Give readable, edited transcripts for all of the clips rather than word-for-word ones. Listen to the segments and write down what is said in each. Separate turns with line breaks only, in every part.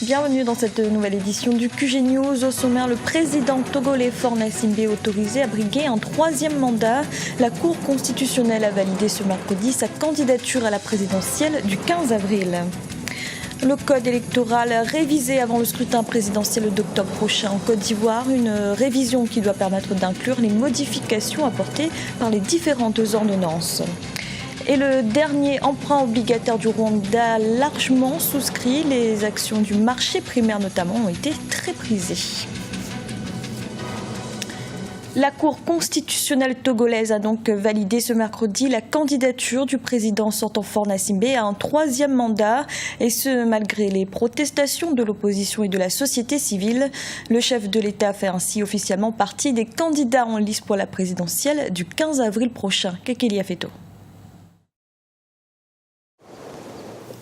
Bienvenue dans cette nouvelle édition du QG News. Au sommaire, le président togolais Faure Gnassingbé autorisé à briguer un troisième mandat. La Cour constitutionnelle a validé ce mercredi sa candidature à la présidentielle du 15 avril. Le code électoral révisé avant le scrutin présidentiel d'octobre prochain en Côte d'Ivoire. Une révision qui doit permettre d'inclure les modifications apportées par les différentes ordonnances. Et le dernier emprunt obligataire du Rwanda, largement souscrit, les actions du marché primaire notamment ont été très prisées. La Cour constitutionnelle togolaise a donc validé ce mercredi la candidature du président sortant Faure Gnassingbé à un troisième mandat, et ce malgré les protestations de l'opposition et de la société civile. Le chef de l'État fait ainsi officiellement partie des candidats en lice pour la présidentielle du 15 avril prochain. Kekelia Feto.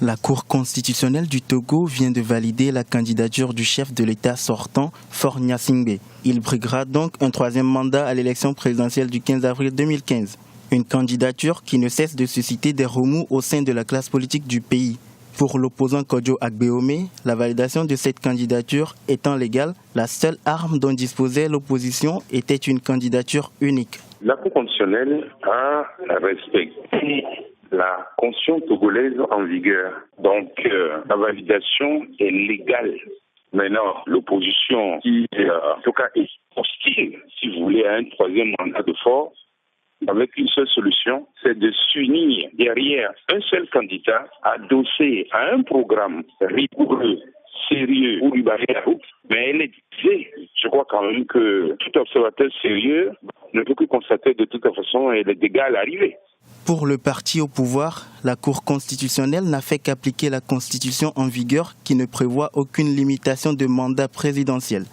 La Cour constitutionnelle du Togo vient de valider la candidature du chef de l'État sortant, Faure Gnassingbé. Il briguera donc un troisième mandat à l'élection présidentielle du 15 avril 2015. Une candidature qui ne cesse de susciter des remous au sein de la classe politique du pays. Pour l'opposant Kodjo Agbeome, la validation de cette candidature étant légale, la seule arme dont disposait l'opposition était une candidature unique.
La Cour constitutionnelle a respecté la constitution togolaise en vigueur. Donc, la validation est légale. Maintenant, l'opposition qui, en tout cas, est hostile, si vous voulez, à un troisième mandat de Faure, avec une seule solution, c'est de s'unir derrière un seul candidat adossé à un programme rigoureux, sérieux, pour lui barrer la route. Mais elle est disée. Je crois quand même que tout observateur sérieux ne peut que constater de toute façon les dégâts à l'arrivée.
Pour le parti au pouvoir, la Cour constitutionnelle n'a fait qu'appliquer la Constitution en vigueur qui ne prévoit aucune limitation de mandat présidentiel.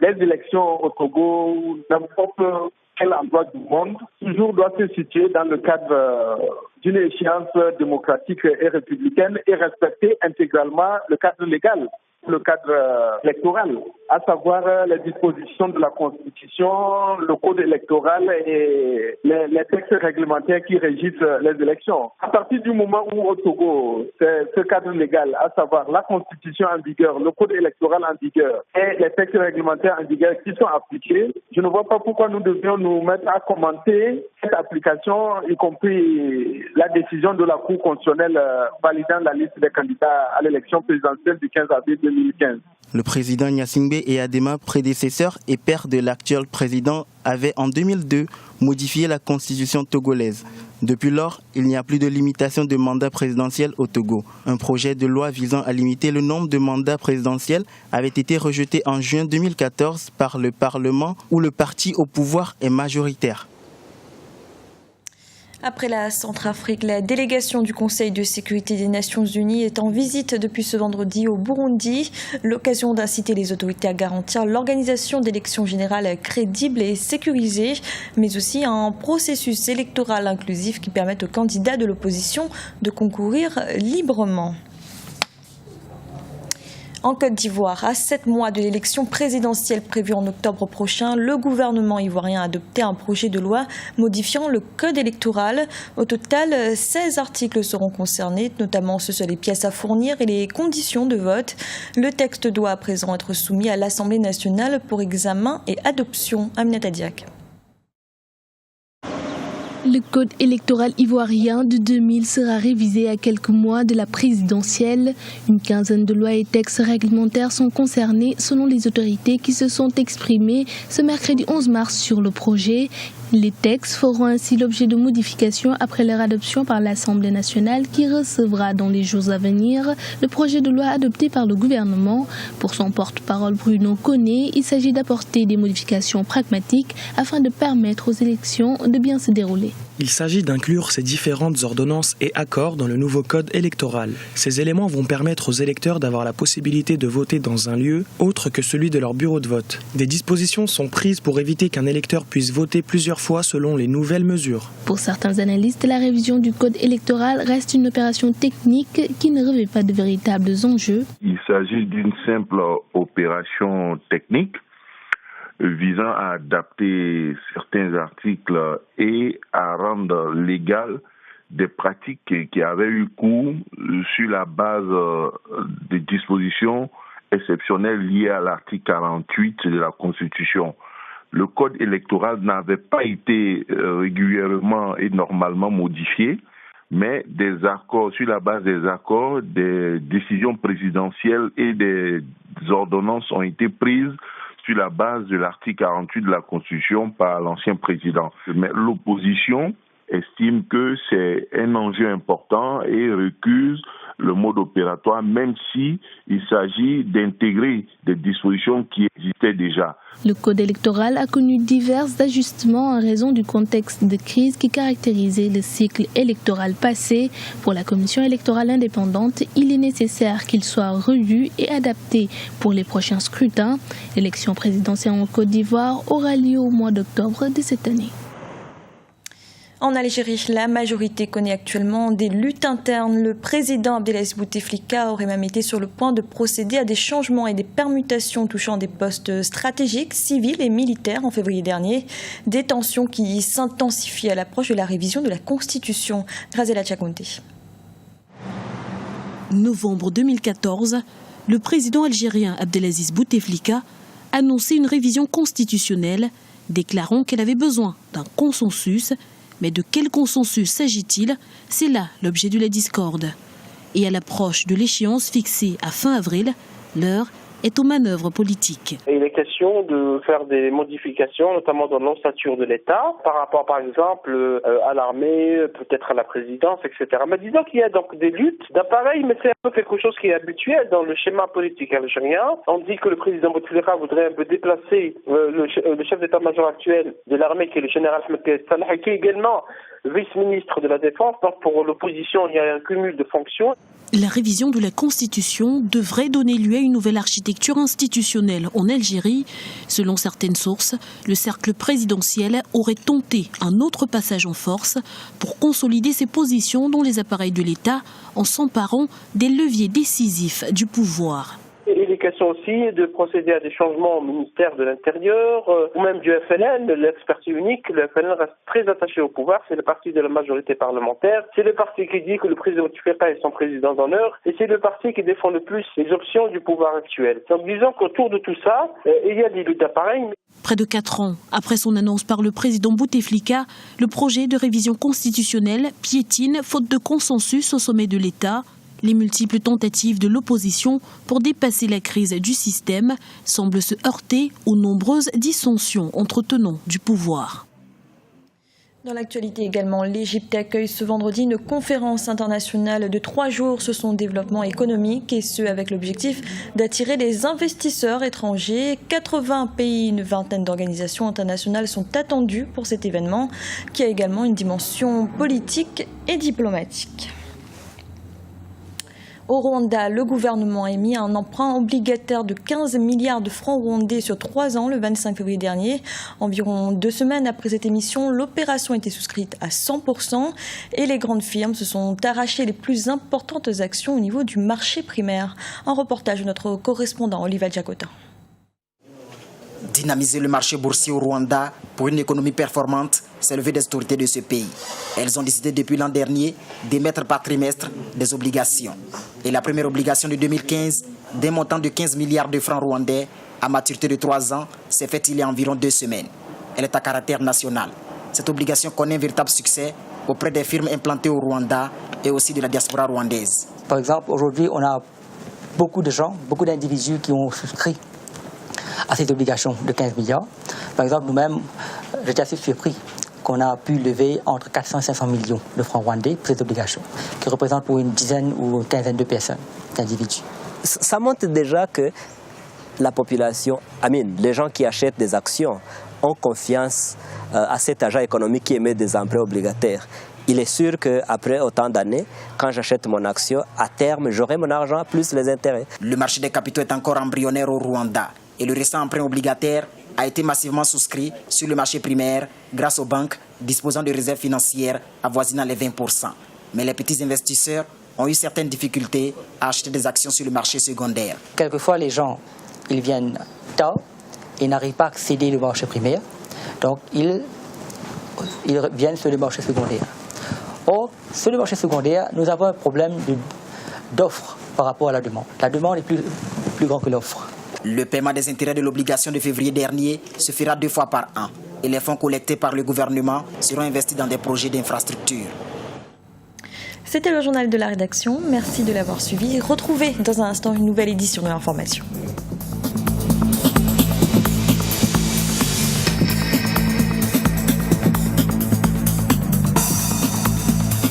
Les élections au Togo, n'importe quel endroit du monde, toujours doivent se situer dans le cadre d'une échéance démocratique et républicaine et respecter intégralement le cadre légal, le cadre électoral, à savoir les dispositions de la Constitution, le code électoral et les textes réglementaires qui régissent les élections. À partir du moment où au Togo, c'est ce cadre légal, à savoir la Constitution en vigueur, le code électoral en vigueur et les textes réglementaires en vigueur qui sont appliqués, je ne vois pas pourquoi nous devions nous mettre à commenter cette application, y compris la décision de la Cour constitutionnelle validant la liste des candidats à l'élection présidentielle du 15 avril 2015.
Le président Gnassingbé et Adema, prédécesseur et père de l'actuel président, avaient en 2002 modifié la constitution togolaise. Depuis lors, il n'y a plus de limitation de mandat présidentiel au Togo. Un projet de loi visant à limiter le nombre de mandats présidentiels avait été rejeté en juin 2014 par le Parlement où le parti au pouvoir est majoritaire.
Après la Centrafrique, la délégation du Conseil de sécurité des Nations Unies est en visite depuis ce vendredi au Burundi. L'occasion d'inciter les autorités à garantir l'organisation d'élections générales crédibles et sécurisées, mais aussi un processus électoral inclusif qui permette aux candidats de l'opposition de concourir librement. En Côte d'Ivoire, à 7 mois de l'élection présidentielle prévue en octobre prochain, le gouvernement ivoirien a adopté un projet de loi modifiant le code électoral. Au total, 16 articles seront concernés, notamment ceux sur les pièces à fournir et les conditions de vote. Le texte doit à présent être soumis à l'Assemblée nationale pour examen et adoption. Aminata Diak.
Le code électoral ivoirien de 2000 sera révisé à quelques mois de la présidentielle. Une quinzaine de lois et textes réglementaires sont concernés selon les autorités qui se sont exprimées ce mercredi 11 mars sur le projet. Les textes feront ainsi l'objet de modifications après leur adoption par l'Assemblée nationale qui recevra dans les jours à venir le projet de loi adopté par le gouvernement. Pour son porte-parole Bruno Koné, il s'agit d'apporter des modifications pragmatiques afin de permettre aux élections de bien se dérouler.
Il s'agit d'inclure ces différentes ordonnances et accords dans le nouveau code électoral. Ces éléments vont permettre aux électeurs d'avoir la possibilité de voter dans un lieu autre que celui de leur bureau de vote. Des dispositions sont prises pour éviter qu'un électeur puisse voter plusieurs fois selon les nouvelles mesures.
Pour certains analystes, la révision du code électoral reste une opération technique qui ne revêt pas de véritables enjeux.
Il s'agit d'une simple opération technique visant à adapter certains articles et à rendre légal des pratiques qui avaient eu cours sur la base des dispositions exceptionnelles liées à l'article 48 de la Constitution. Le code électoral n'avait pas été régulièrement et normalement modifié, mais sur la base des accords, des décisions présidentielles et des ordonnances ont été prises sur la base de l'article 48 de la Constitution par l'ancien président. Mais l'opposition estime que c'est un enjeu important et récuse le mode opératoire, même si il s'agit d'intégrer des dispositions qui existaient déjà.
Le code électoral a connu divers ajustements en raison du contexte de crise qui caractérisait le cycle électoral passé. Pour la Commission électorale indépendante, il est nécessaire qu'il soit revu et adapté pour les prochains scrutins. L'élection présidentielle en Côte d'Ivoire aura lieu au mois d'octobre de cette année.
En Algérie, la majorité connaît actuellement des luttes internes. Le président Abdelaziz Bouteflika aurait même été sur le point de procéder à des changements et des permutations touchant des postes stratégiques, civils et militaires en février dernier. Des tensions qui s'intensifient à l'approche de la révision de la Constitution. Grazela Tchakonte.
Novembre 2014, le président algérien Abdelaziz Bouteflika annonçait une révision constitutionnelle, déclarant qu'elle avait besoin d'un consensus. Mais de quel consensus s'agit-il? C'est là l'objet de la discorde. Et à l'approche de l'échéance fixée à fin avril, l'heure est aux manœuvres politiques.
Il est question de faire des modifications, notamment dans l'ossature de l'État, par rapport par exemple à l'armée, peut-être à la présidence, etc. Mais disons qu'il y a donc des luttes d'appareil, mais c'est un peu quelque chose qui est habituel dans le schéma politique algérien. On dit que le président Bouteflika voudrait un peu déplacer le chef d'état-major actuel de l'armée, qui est le général Ahmed Salah, qui est également vice-ministre de la Défense. Donc pour l'opposition, il y a un cumul de fonctions.
La révision de la Constitution devrait donner lieu à une nouvelle architecture institutionnelle en Algérie. Selon certaines sources, le cercle présidentiel aurait tenté un autre passage en force pour consolider ses positions dans les appareils de l'État en s'emparant des leviers décisifs du pouvoir.
Il est question aussi de procéder à des changements au ministère de l'Intérieur ou même du FLN, l'ex-parti unique. Le FLN reste très attaché au pouvoir, c'est le parti de la majorité parlementaire. C'est le parti qui dit que le président Bouteflika est son président d'honneur et c'est le parti qui défend le plus les options du pouvoir actuel. Donc disons qu'autour de tout ça, il y a des luttes d'appareil.
Près de 4 ans après son annonce par le président Bouteflika, le projet de révision constitutionnelle piétine faute de consensus au sommet de l'État. Les multiples tentatives de l'opposition pour dépasser la crise du système semblent se heurter aux nombreuses dissensions entre tenants du pouvoir.
Dans l'actualité également, l'Égypte accueille ce vendredi une conférence internationale de 3 jours sur son développement économique et ce avec l'objectif d'attirer les investisseurs étrangers. 80 pays, une vingtaine d'organisations internationales sont attendus pour cet événement qui a également une dimension politique et diplomatique. Au Rwanda, le gouvernement a émis un emprunt obligataire de 15 milliards de francs rwandais sur 3 ans le 25 février dernier. Environ 2 semaines après cette émission, l'opération était souscrite à 100% et les grandes firmes se sont arrachées les plus importantes actions au niveau du marché primaire. Un reportage de notre correspondant Oliva Djakota.
Dynamiser le marché boursier au Rwanda pour une économie performante, c'est le vœu des autorités de ce pays. Elles ont décidé depuis l'an dernier d'émettre par trimestre des obligations. Et la première obligation de 2015, d'un montant de 15 milliards de francs rwandais à maturité de 3 ans, s'est faite il y a environ 2 semaines. Elle est à caractère national. Cette obligation connaît un véritable succès auprès des firmes implantées au Rwanda et aussi de la diaspora rwandaise.
Par exemple, aujourd'hui, on a beaucoup de gens, beaucoup d'individus qui ont souscrit à cette obligation de 15 milliards. Par exemple, nous-mêmes, j'étais assez surpris qu'on a pu lever entre 400 et 500 millions de francs rwandais pour cette obligation, qui représente pour une dizaine ou une quinzaine de personnes, d'individus.
Ça montre déjà que la population, les gens qui achètent des actions ont confiance à cet agent économique qui émet des emprunts obligataires. Il est sûr qu'après autant d'années, quand j'achète mon action, à terme, j'aurai mon argent plus les intérêts.
Le marché des capitaux est encore embryonnaire au Rwanda et le récent emprunt obligataire a été massivement souscrit sur le marché primaire grâce aux banques disposant de réserves financières avoisinant les 20%. Mais les petits investisseurs ont eu certaines difficultés à acheter des actions sur le marché secondaire.
Quelquefois, les gens ils viennent tard et n'arrivent pas à accéder au marché primaire, donc ils viennent sur le marché secondaire. Or, sur le marché secondaire, nous avons un problème d'offre par rapport à la demande. La demande est plus plus grand que l'offre.
Le paiement des intérêts de l'obligation de février dernier se fera 2 fois par an et les fonds collectés par le gouvernement seront investis dans des projets d'infrastructure.
C'était le journal de la rédaction. Merci de l'avoir suivi. Retrouvez dans un instant une nouvelle édition de l'information.